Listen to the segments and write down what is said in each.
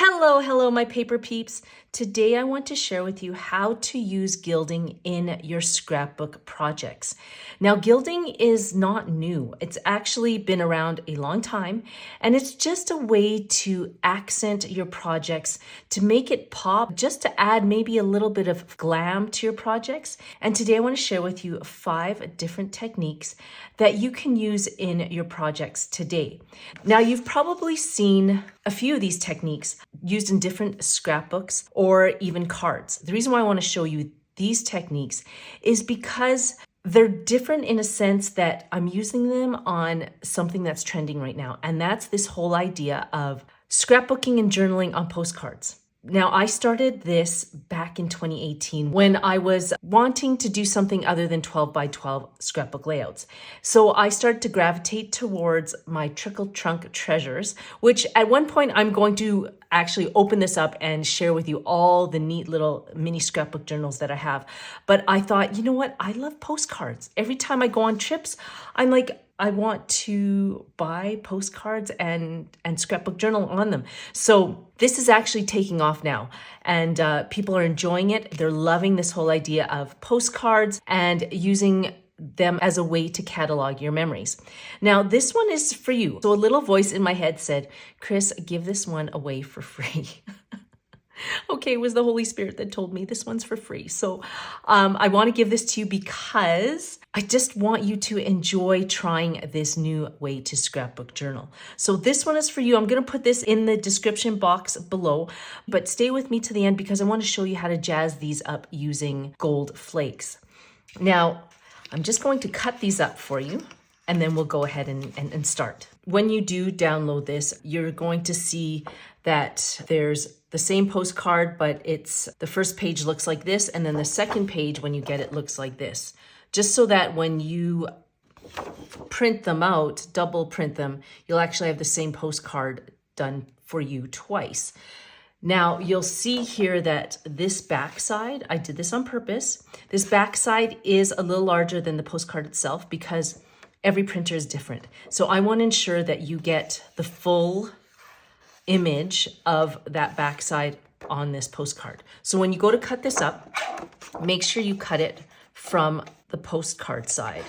Hello, my paper peeps. Today I want to share with you how to use gilding in your scrapbook projects. Now, gilding is not new. It's actually been around a long time, and it's just a way to accent your projects, to make it pop, just to add maybe a little bit of glam to your projects. And today I want to share with you 5 different techniques that you can use in your projects today. Now, you've probably seen a few of these techniques used in different scrapbooks or even cards. The reason why I want to show you these techniques is because they're different in a sense that I'm using them on something that's trending right now, and that's this whole idea of scrapbooking and journaling on postcards. Now, I started this back in 2018 when I was wanting to do something other than 12 by 12 scrapbook layouts. So I started to gravitate towards my trickle trunk treasures, which at one point I'm going to actually open this up and share with you all the neat little mini scrapbook journals that I have. But I thought, you know what? I love postcards. Every time I go on trips, I'm like, I want to buy postcards and scrapbook journal on them. So this is actually taking off now, and people are enjoying it. They're loving this whole idea of postcards and using them as a way to catalog your memories. Now, this one is for you. So a little voice in my head said, Chris, give this one away for free. Okay, it was the Holy Spirit that told me this one's for free. So I want to give this to you because I just want you to enjoy trying this new way to scrapbook journal. So this one is for you. I'm going to put this in the description box below, but stay with me to the end because I want to show you how to jazz these up using gold flakes. Now, I'm just going to cut these up for you, and then we'll go ahead and start. When you do download this, you're going to see that there's the same postcard, but it's the first page looks like this, and then the second page when you get it looks like this. Just so that when you print them out, double print them, you'll actually have the same postcard done for you twice. Now, you'll see here that this backside, I did this on purpose. This backside is a little larger than the postcard itself because every printer is different. So I want to ensure that you get the full image of that backside on this postcard. So when you go to cut this up, make sure you cut it from the postcard side.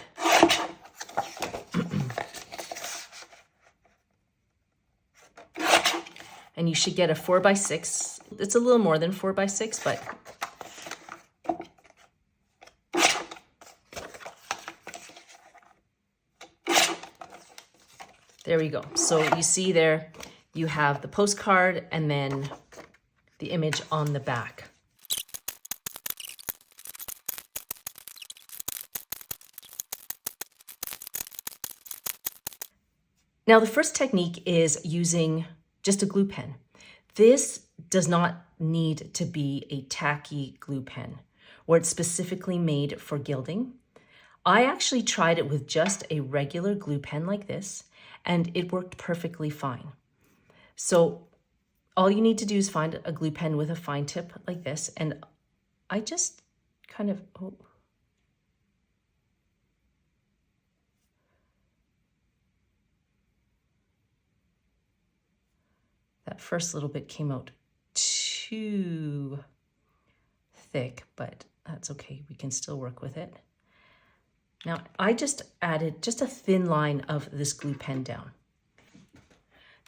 And you should get a 4x6. It's a little more than 4x6, but there we go. So you see there, you have the postcard and then the image on the back. Now, the first technique is using just a glue pen. This does not need to be a tacky glue pen where it's specifically made for gilding. I actually tried it with just a regular glue pen like this, and it worked perfectly fine. So all you need to do is find a glue pen with a fine tip like this, and I just kind of, that first little bit came out too thick, but that's okay. We can still work with it. Now, I just added just a thin line of this glue pen down.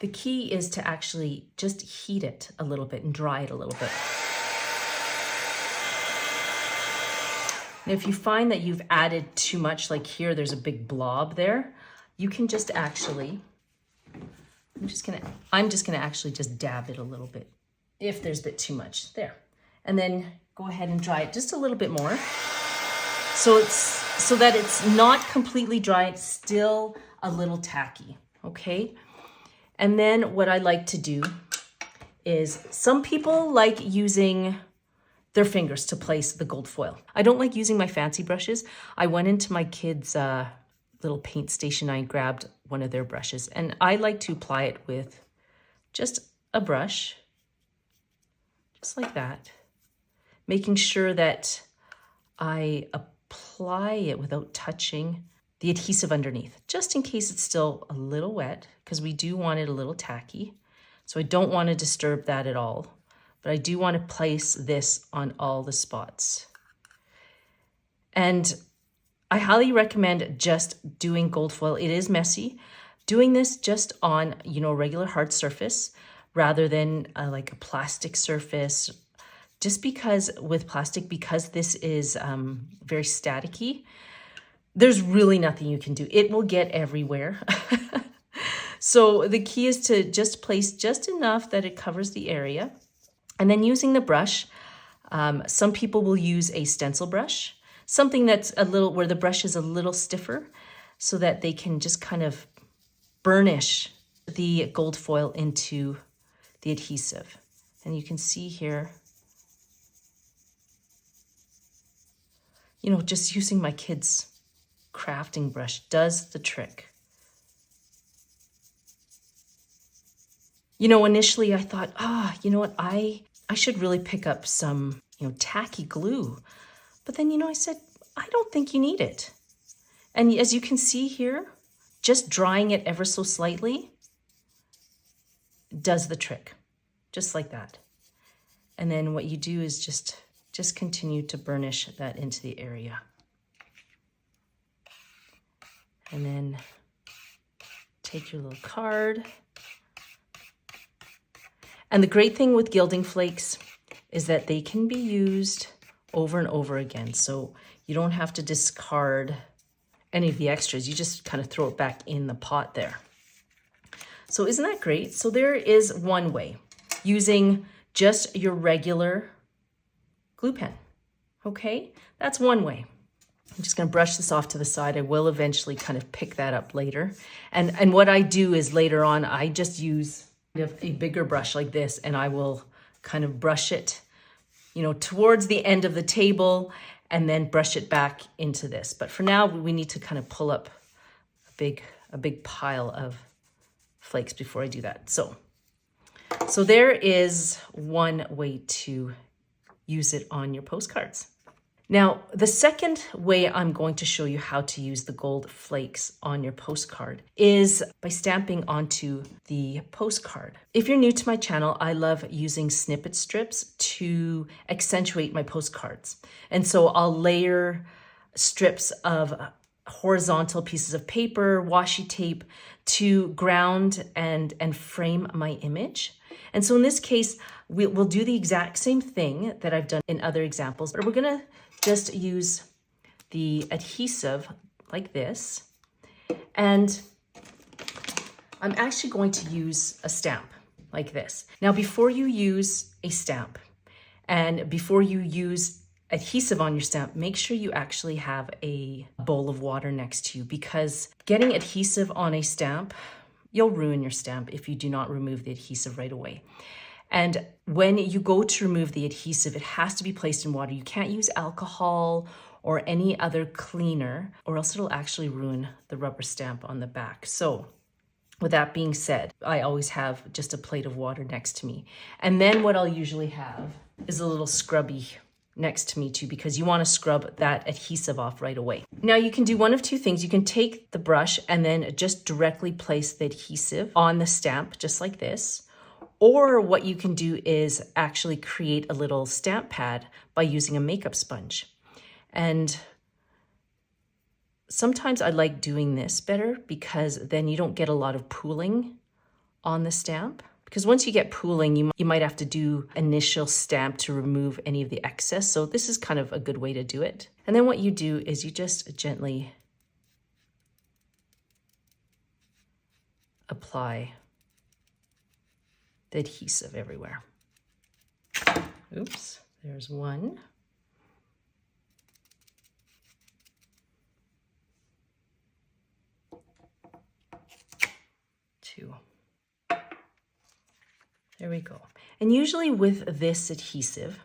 The key is to actually just heat it a little bit and dry it a little bit. Now, if you find that you've added too much, like here, there's a big blob there, you can just actually, I'm just gonna actually just dab it a little bit if there's a bit too much there. And then go ahead and dry it just a little bit more. So that it's not completely dry, it's still a little tacky, okay? And then what I like to do is, some people like using their fingers to place the gold foil. I don't like using my fancy brushes. I went into my kids' little paint station, I grabbed one of their brushes, and I like to apply it with just a brush, just like that, making sure that I apply it without touching the adhesive underneath, just in case it's still a little wet, because we do want it a little tacky. So I don't want to disturb that at all, but I do want to place this on all the spots. And I highly recommend just doing gold foil. It is messy. Doing this just on, you know, a regular hard surface rather than like a plastic surface. Just because with plastic, because this is very staticky, there's really nothing you can do. It will get everywhere. So the key is to just place just enough that it covers the area. And then using the brush, some people will use a stencil brush, something that's a little, where the brush is a little stiffer so that they can just kind of burnish the gold foil into the adhesive. And you can see here, you know, just using my kids' crafting brush does the trick. You know, initially I thought, you know what, I should really pick up some, you know, tacky glue. But then, you know, I said, I don't think you need it. And as you can see here, just drying it ever so slightly does the trick, just like that. And then what you do is just continue to burnish that into the area. And then take your little card. And the great thing with Gilding Flakes is that they can be used over and over again. So you don't have to discard any of the extras. You just kind of throw it back in the pot there. So isn't that great? So there is one way, using just your regular glue pen. Okay, that's one way. I'm just going to brush this off to the side. I will eventually kind of pick that up later. And what I do is later on, I just use a bigger brush like this, and I will kind of brush it, you know, towards the end of the table and then brush it back into this. But for now, we need to kind of pull up a big pile of flakes before I do that. So there is one way to use it on your postcards. Now, the second way I'm going to show you how to use the gold flakes on your postcard is by stamping onto the postcard. If you're new to my channel, I love using snippet strips to accentuate my postcards. And so I'll layer strips of horizontal pieces of paper, washi tape to ground and frame my image. And so in this case, we'll do the exact same thing that I've done in other examples, but we're gonna just use the adhesive like this. And I'm actually going to use a stamp like this. Now, before you use a stamp and before you use adhesive on your stamp, make sure you actually have a bowl of water next to you, because getting adhesive on a stamp, you'll ruin your stamp if you do not remove the adhesive right away. And when you go to remove the adhesive, it has to be placed in water. You can't use alcohol or any other cleaner, or else it'll actually ruin the rubber stamp on the back. So with that being said, I always have just a plate of water next to me. And then what I'll usually have is a little scrubby next to me too, because you want to scrub that adhesive off right away. Now you can do one of two things. You can take the brush and then just directly place the adhesive on the stamp, just like this. Or what you can do is actually create a little stamp pad by using a makeup sponge. And sometimes I like doing this better, because then you don't get a lot of pooling on the stamp. Because once you get pooling, you might have to do initial stamp to remove any of the excess. So this is kind of a good way to do it. And then what you do is you just gently apply the adhesive everywhere. Oops, there's one. Two. There we go. And usually with this adhesive,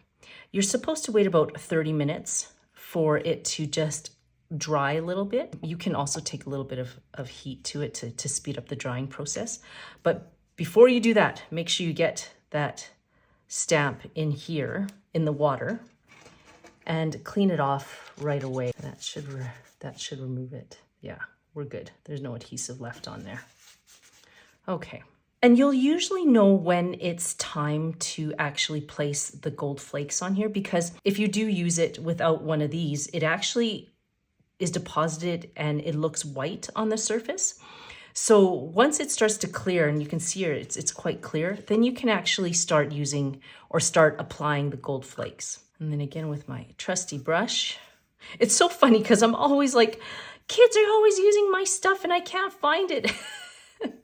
you're supposed to wait about 30 minutes for it to just dry a little bit. You can also take a little bit of heat to it to speed up the drying process. But before you do that, make sure you get that stamp in here in the water and clean it off right away. That should remove it. Yeah, we're good. There's no adhesive left on there. Okay, And you'll usually know when it's time to actually place the gold flakes on here, because if you do use it without one of these, it actually is deposited and it looks white on the surface. So once it starts to clear and you can see here, it's quite clear, then you can actually start using or start applying the gold flakes. And then again with my trusty brush. It's so funny because I'm always like, kids are always using my stuff and I can't find it.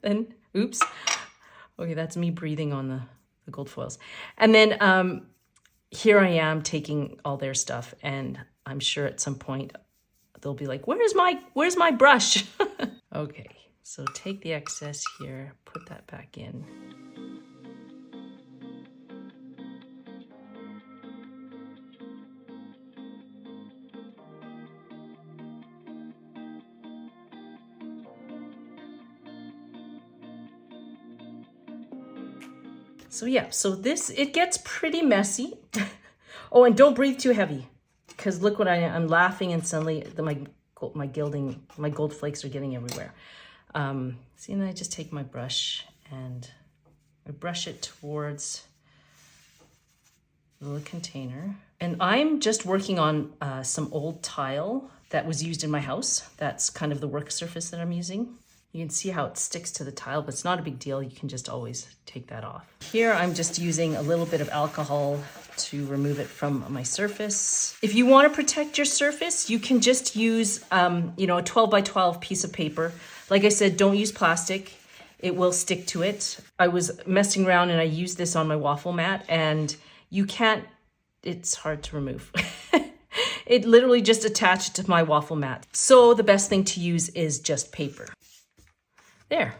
And oops. Okay, that's me breathing on the gold foils. And then here I am taking all their stuff, and I'm sure at some point they'll be like, where's my brush? Okay, so take the excess here, put that back in. So yeah, so it gets pretty messy. Oh, and don't breathe too heavy, because look what I'm laughing and suddenly my gold flakes are getting everywhere. See, and then I just take my brush and I brush it towards the container. And I'm just working on some old tile that was used in my house. That's kind of the work surface that I'm using. You can see how it sticks to the tile, but it's not a big deal. You can just always take that off. Here, I'm just using a little bit of alcohol to remove it from my surface. If you want to protect your surface, you can just use, a 12 by 12 piece of paper. Like I said, don't use plastic. It will stick to it. I was messing around and I used this on my waffle mat, and it's hard to remove. It literally just attached to my waffle mat. So the best thing to use is just paper. There.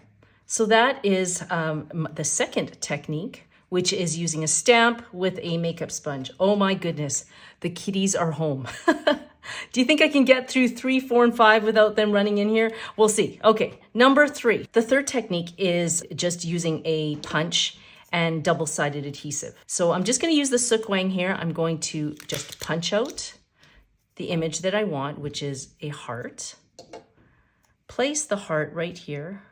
So that is the second technique, which is using a stamp with a makeup sponge. Oh my goodness, the kitties are home. Do you think I can get through 3, 4, and 5 without them running in here? We'll see. Okay, number 3. The third technique is just using a punch and double-sided adhesive. So I'm just going to use the Sookwang here. I'm going to just punch out the image that I want, which is a heart. Place the heart right here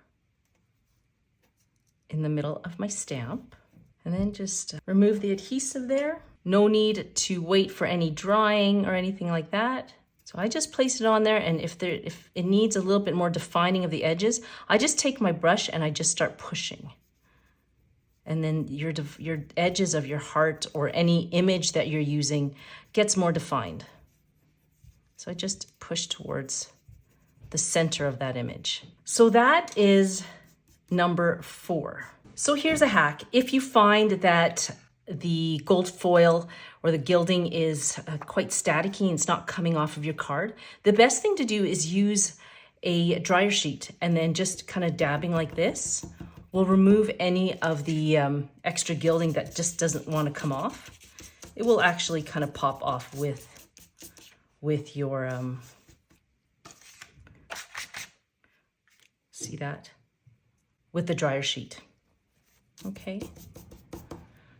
in the middle of my stamp, and then just remove the adhesive there. No need to wait for any drying or anything like that. So I just place it on there, and if it needs a little bit more defining of the edges, I just take my brush and I just start pushing. And then your edges of your heart or any image that you're using gets more defined. So I just push towards the center of that image. So that is number 4. So here's a hack. If you find that the gold foil or the gilding is quite staticky and it's not coming off of your card, the best thing to do is use a dryer sheet, and then just kind of dabbing like this will remove any of the extra gilding that just doesn't want to come off. It will actually kind of pop off with your, see that? With the dryer sheet. Okay.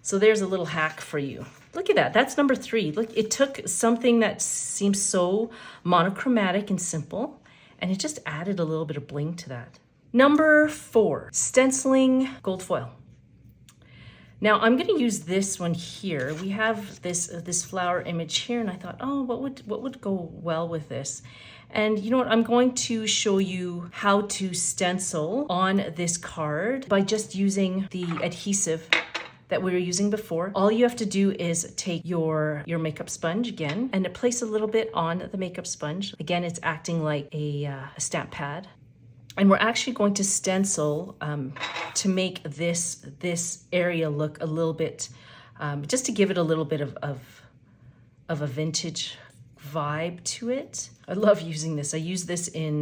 So there's a little hack for you. Look at that. That's number 3. Look, it took something that seems so monochromatic and simple, and it just added a little bit of bling to that. Number 4, stenciling gold foil. Now I'm going to use this one here. We have this flower image here, and I thought, oh, what would go well with this? And you know what? I'm going to show you how to stencil on this card by just using the adhesive that we were using before. All you have to do is take your makeup sponge again and place a little bit on the makeup sponge. Again, it's acting like a stamp pad. And we're actually going to stencil to make this area look a little bit, just to give it a little bit of a vintage vibe to it. I love using this. I use this in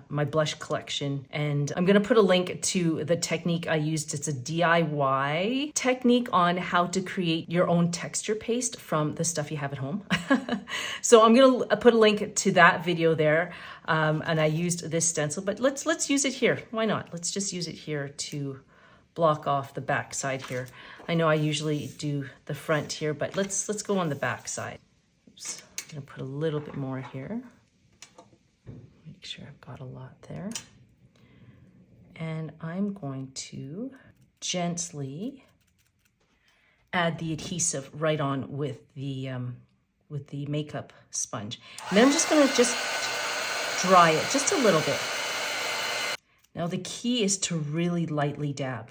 my blush collection, and I'm gonna put a link to the technique I used. It's a DIY technique on how to create your own texture paste from the stuff you have at home. So I'm gonna put a link to that video there, and I used this stencil, but let's use it here. Why not? Let's just use it here to block off the back side here. I know I usually do the front here, but let's go on the back side. Oops. I'm gonna put a little bit more here. Make sure I've got a lot there. And I'm going to gently add the adhesive right on with the makeup sponge. And then I'm just gonna dry it just a little bit. Now the key is to really lightly dab.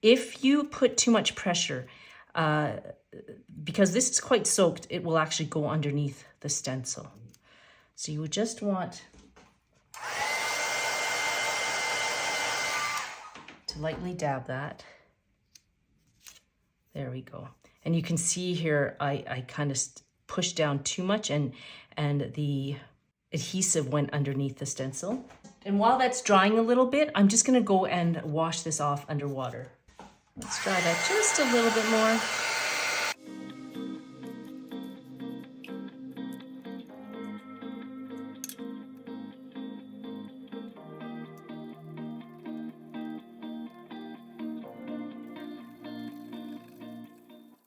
If you put too much pressure, because this is quite soaked, it will actually go underneath the stencil. So you would just want to lightly dab that. There we go. And you can see here, I kind of pushed down too much and the adhesive went underneath the stencil. And while that's drying a little bit, I'm just gonna go and wash this off underwater. Let's dry that just a little bit more.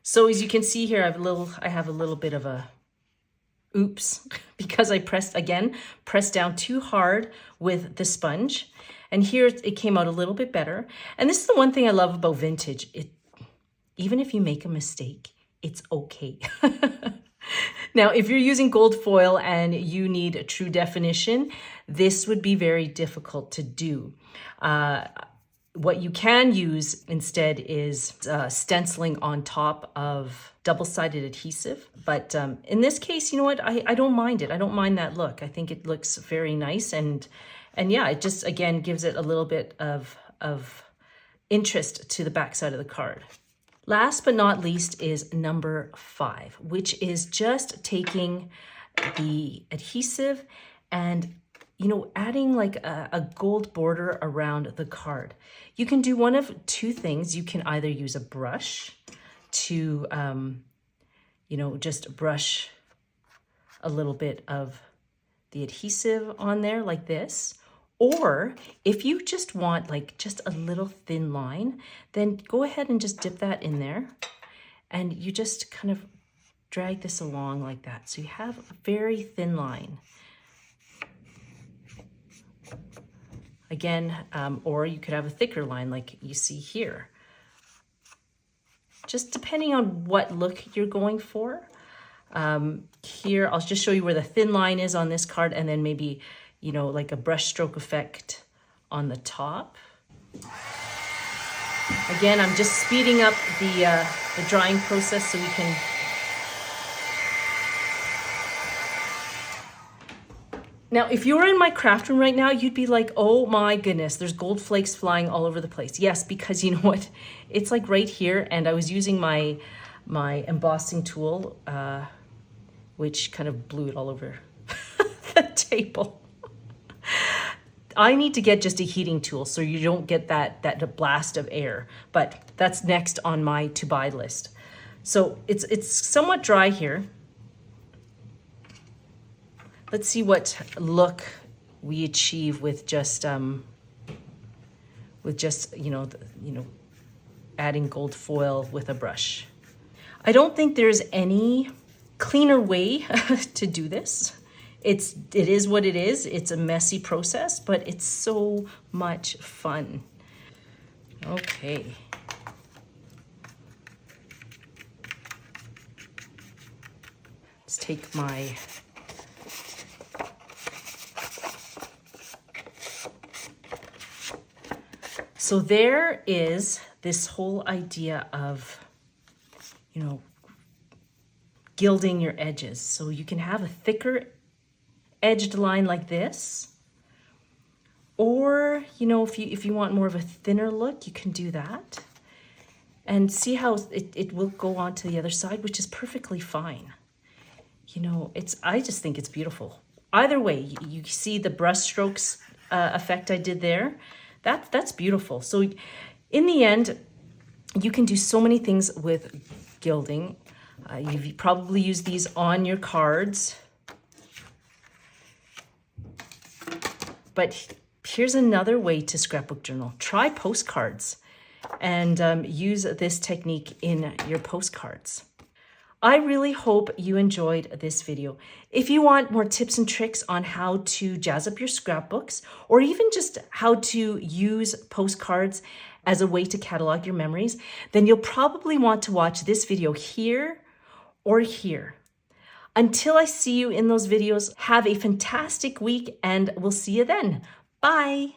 So as you can see here, I have a little bit of a oops, because I pressed down too hard with the sponge. And here it came out a little bit better. And this is the one thing I love about vintage. Even if you make a mistake, it's okay. Now, if you're using gold foil and you need a true definition, this would be very difficult to do. What you can use instead is stenciling on top of double-sided adhesive. But in this case, you know what? I don't mind it. I don't mind that look. I think it looks very nice. And yeah, it just, again, gives it a little bit of interest to the backside of the card. Last but not least is number 5, which is just taking the adhesive and adding like a gold border around the card. You can do one of two things. You can either use a brush to, just brush a little bit of the adhesive on there like this. Or if you just want like just a little thin line, then go ahead and just dip that in there. And you just kind of drag this along like that. So you have a very thin line. Again, or you could have a thicker line like you see here. Just depending on what look you're going for. Here, I'll just show you where the thin line is on this card, and then maybe, like a brush stroke effect on the top. Again, I'm just speeding up the drying process so we can Now, if you were in my craft room right now, you'd be like, oh my goodness, there's gold flakes flying all over the place. Yes, because you know what? It's like right here, and I was using my embossing tool, which kind of blew it all over the table. I need to get just a heating tool so you don't get that blast of air, but that's next on my to buy list. So it's somewhat dry here. Let's see what look we achieve with just adding gold foil with a brush. I don't think there's any cleaner way to do this. It is what it is. It's a messy process, but it's so much fun. Okay. Let's take my So there is this whole idea of, gilding your edges. So you can have a thicker edged line like this, or, if you want more of a thinner look, you can do that. And see how it will go on to the other side, which is perfectly fine. I just think it's beautiful. Either way, you see the brush strokes effect I did there. That's beautiful. So in the end, you can do so many things with gilding. You've probably used these on your cards. But here's another way to scrapbook journal. Try postcards and use this technique in your postcards. I really hope you enjoyed this video. If you want more tips and tricks on how to jazz up your scrapbooks, or even just how to use postcards as a way to catalog your memories, then you'll probably want to watch this video here or here. Until I see you in those videos, have a fantastic week and we'll see you then. Bye.